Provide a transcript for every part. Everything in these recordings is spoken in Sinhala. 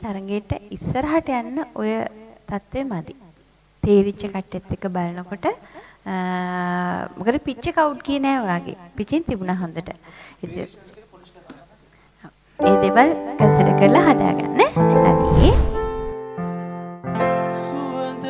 තරගෙට ඉස්සරහට යන්න ඔය தත්ත්වෙ මදි. තේරිච්ච කට්ටියත් එක්ක බලනකොට මොකද පිච් එක අවුට් ගියේ නෑ ඔයාගේ. පිචින් තිබුණා හොඳට. ඒ දේවල් කන්සිඩර් කරලා හදාගන්න. හරි. සුවඳ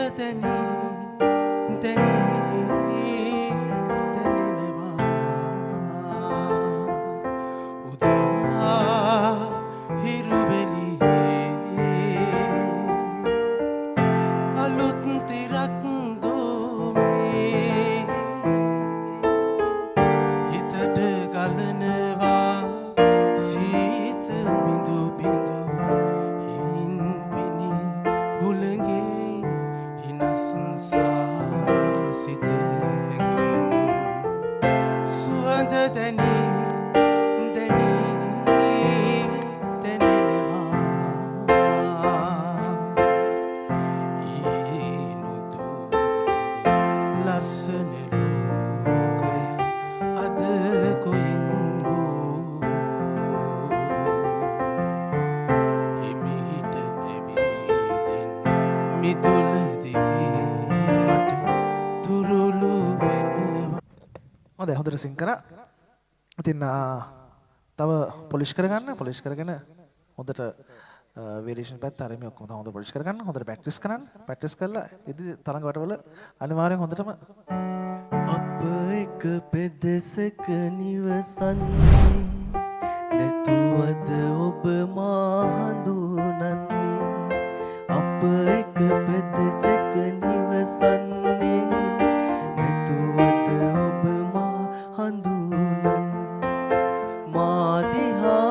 හොඳයි හොඳට සිං කරා. ඉතින් තව පොලිෂ් කරගන්න. පොලිෂ් කරගෙන හොඳට වේරියේෂන් පැත්ත අර මේ ඔක්කොම තව හොඳට පොලිෂ් කරගන්න. හොඳට ප්‍රැක්ටිස් කරන්න. ප්‍රැක්ටිස් කරලා ඉදිරි තරඟ වටවල අනිවාර්යෙන් හොඳටම අප එක පෙදෙසක නිවසන්නේ නැතුවද ඔබ මා හඳුනන්නේ. අප එක පෙදෙසක නිවසන්නේ නැතුවද ඔබ මා හඳුනන්නේ. මා දිහා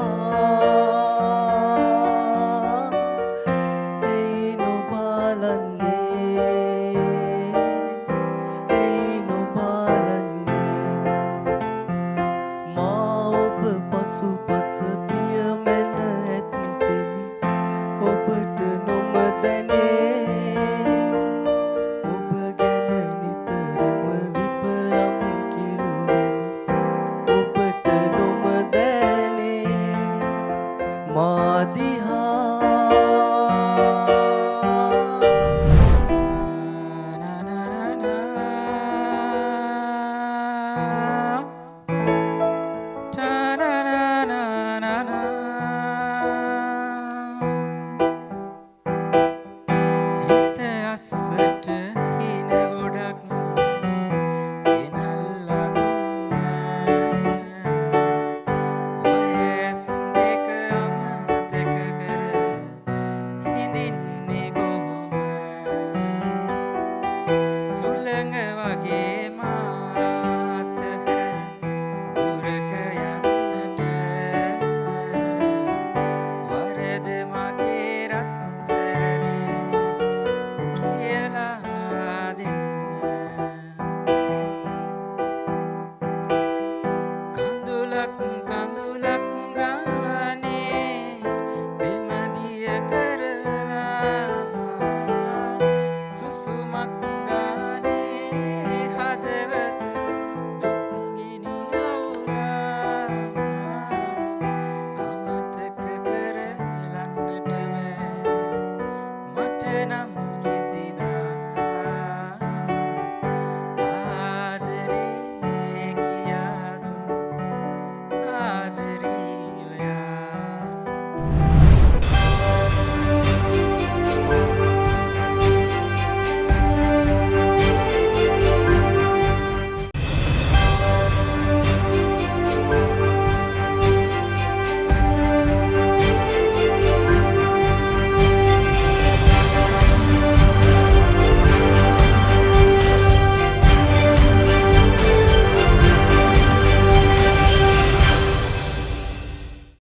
එයි නොබලන්නේ, එයි නොබලන්නේ. මා ඔබ පසුපස පියමැන ඇත්තෙමි ඔබට නොමදැනේ. ඔබ ගැන නිතරම විපරම් කෙරුවෙමි ඔබට නොමදැනේ. මා දිහා